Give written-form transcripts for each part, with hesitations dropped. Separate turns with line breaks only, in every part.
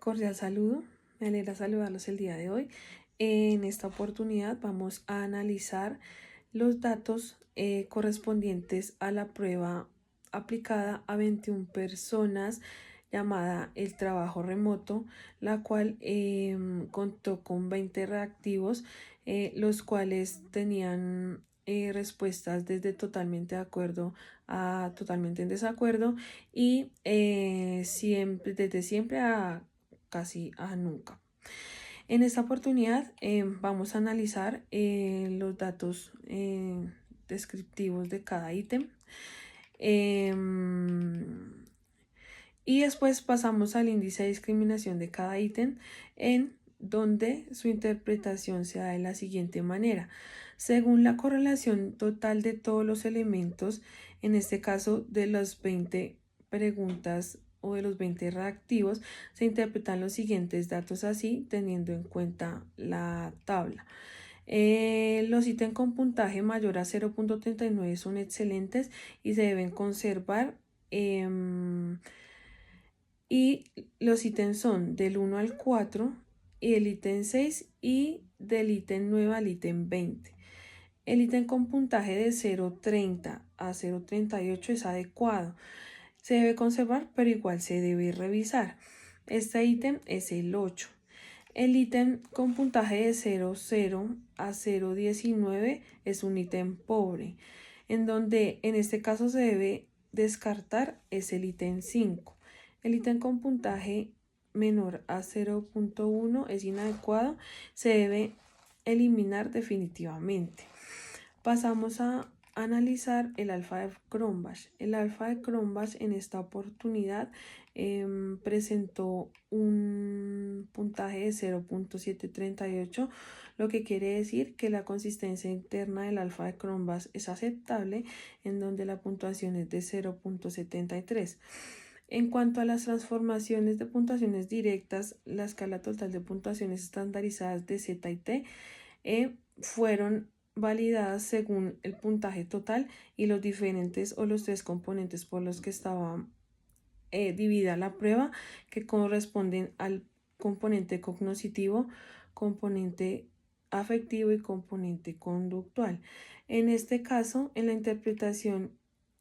Cordial saludo, me alegra saludarlos el día de hoy. En esta oportunidad vamos a analizar los datos correspondientes a la prueba aplicada a 21 personas llamada el trabajo remoto, la cual contó con 20 reactivos, los cuales tenían respuestas desde totalmente de acuerdo a totalmente en desacuerdo y desde siempre a casi a nunca. En esta oportunidad vamos a analizar los datos descriptivos de cada ítem y después pasamos al índice de discriminación de cada ítem, en donde su interpretación se da de la siguiente manera. Según la correlación total de todos los elementos, en este caso de las 20 preguntas o de los 20 reactivos, se interpretan los siguientes datos así, teniendo en cuenta la tabla. Los ítems con puntaje mayor a 0.39 son excelentes y se deben conservar. Y los ítems son del 1 al 4 y el ítem 6 y del ítem 9 al ítem 20. El ítem con puntaje de 0.30 a 0.38 es adecuado. Se debe conservar, pero igual se debe revisar. Este ítem es el 8. El ítem con puntaje de 0.0 a 0.19 es un ítem pobre, en donde en este caso se debe descartar es el ítem 5. El ítem con puntaje menor a 0.1 es inadecuado, se debe eliminar definitivamente. Pasamos a analizar el alfa de Cronbach. El alfa de Cronbach en esta oportunidad presentó un puntaje de 0.738, lo que quiere decir que la consistencia interna del alfa de Cronbach es aceptable, en donde la puntuación es de 0.73. En cuanto a las transformaciones de puntuaciones directas, la escala total de puntuaciones estandarizadas de Z y T fueron validadas según el puntaje total y los diferentes o los tres componentes por los que estaba dividida la prueba, que corresponden al componente cognoscitivo, componente afectivo y componente conductual. En este caso, en la interpretación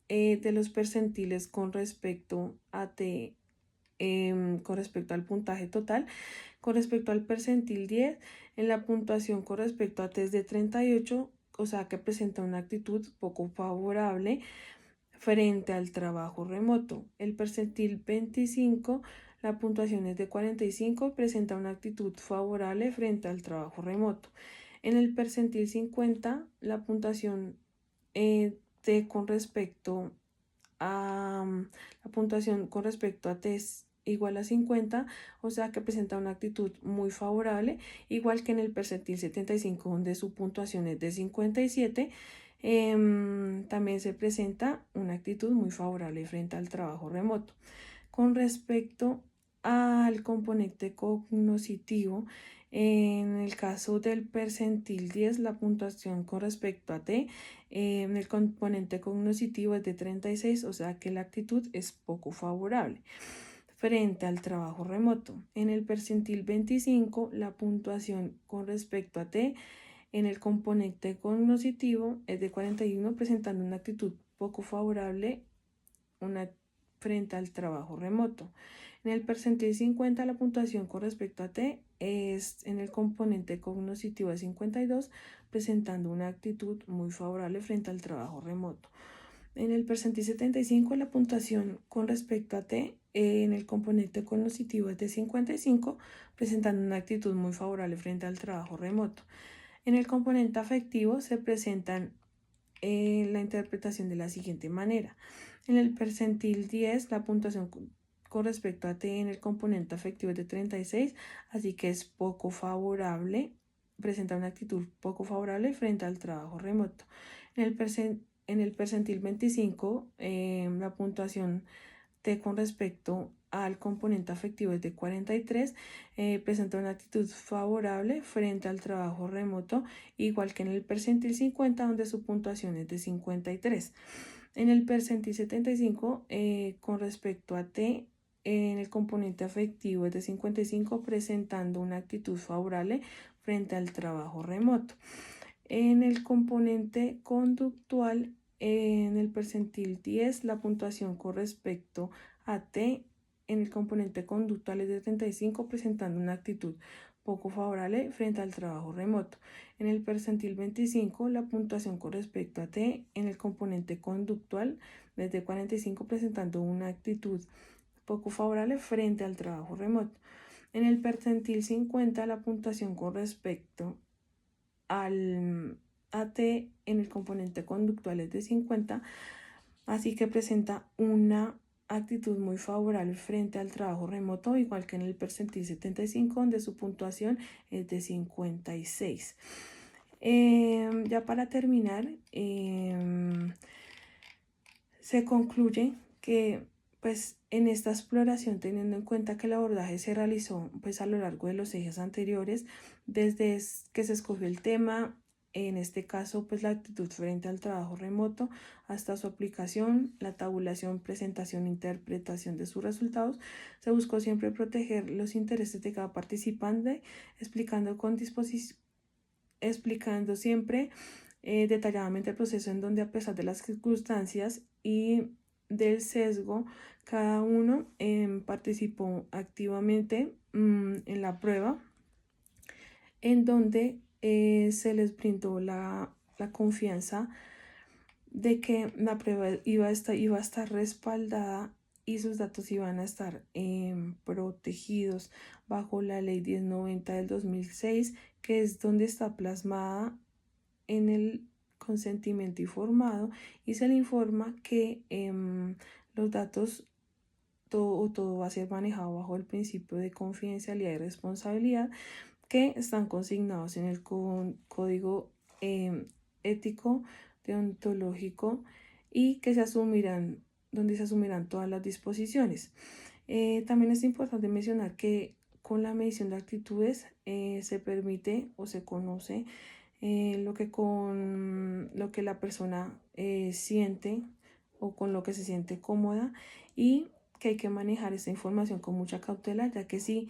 de los percentiles con respecto a T, con respecto al puntaje total, con respecto al percentil 10, en la puntuación con respecto a T es de 38, o sea que presenta una actitud poco favorable frente al trabajo remoto. El percentil 25, la puntuación es de 45 y presenta una actitud favorable frente al trabajo remoto. En el percentil 50, la puntuación con respecto a la puntuación con respecto a T es igual a 50, o sea que presenta una actitud muy favorable, igual que en el percentil 75, donde su puntuación es de 57. También se presenta una actitud muy favorable frente al trabajo remoto. Con respecto al componente cognoscitivo, en el caso del percentil 10, la puntuación con respecto a T, en el componente cognoscitivo es de 36, o sea que la actitud es poco favorable frente al trabajo remoto. En el percentil 25, la puntuación con respecto a T en el componente cognoscitivo es de 41, presentando una actitud poco favorable frente al trabajo remoto. En el percentil 50, la puntuación con respecto a T es en el componente cognoscitivo de 52, presentando una actitud muy favorable frente al trabajo remoto. En el percentil 75, la puntuación con respecto a T en el componente cognoscitivo es de 55, presentando una actitud muy favorable frente al trabajo remoto. En el componente afectivo se presentan la interpretación de la siguiente manera. En el percentil 10, la puntuación con respecto a T en el componente afectivo es de 36, así que es poco favorable, presenta una actitud poco favorable frente al trabajo remoto. En el percentil 25, la puntuación T con respecto al componente afectivo es de 43, presenta una actitud favorable frente al trabajo remoto, igual que en el percentil 50, donde su puntuación es de 53. En el percentil 75, con respecto a T en el componente afectivo es de 55, presentando una actitud favorable frente al trabajo remoto. En el componente conductual, en el percentil 10, la puntuación con respecto a T en el componente conductual es de 35, presentando una actitud poco favorable frente al trabajo remoto. En el percentil 25, la puntuación con respecto a T en el componente conductual es de 45, presentando una actitud poco favorable frente al trabajo remoto. En el percentil 50, la puntuación con respecto al AT en el componente conductual es de 50, así que presenta una actitud muy favorable frente al trabajo remoto, igual que en el percentil 75, donde su puntuación es de 56. Ya para terminar, se concluye que pues en esta exploración, teniendo en cuenta que el abordaje se realizó pues a lo largo de los ejes anteriores, desde que se escogió el tema, en este caso pues la actitud frente al trabajo remoto, hasta su aplicación, la tabulación, presentación, interpretación de sus resultados, se buscó siempre proteger los intereses de cada participante, explicando siempre detalladamente el proceso en donde, a pesar de las circunstancias y del sesgo, cada uno participó activamente en la prueba, en donde se les brindó la confianza de que la prueba iba a estar respaldada y sus datos iban a estar protegidos bajo la ley 1090 del 2006, que es donde está plasmada en el consentimiento informado, y se le informa que los datos, todo va a ser manejado bajo el principio de confidencialidad y responsabilidad que están consignados en el código ético deontológico, y que donde se asumirán todas las disposiciones. También es importante mencionar que con la medición de actitudes se permite o se conoce lo que la persona siente o con lo que se siente cómoda, y que hay que manejar esta información con mucha cautela, ya que si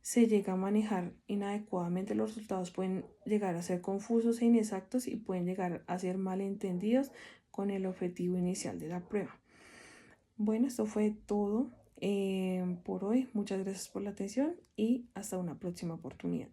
se llega a manejar inadecuadamente, los resultados pueden llegar a ser confusos e inexactos y pueden llegar a ser malentendidos con el objetivo inicial de la prueba. Bueno, esto fue todo por hoy. Muchas gracias por la atención y hasta una próxima oportunidad.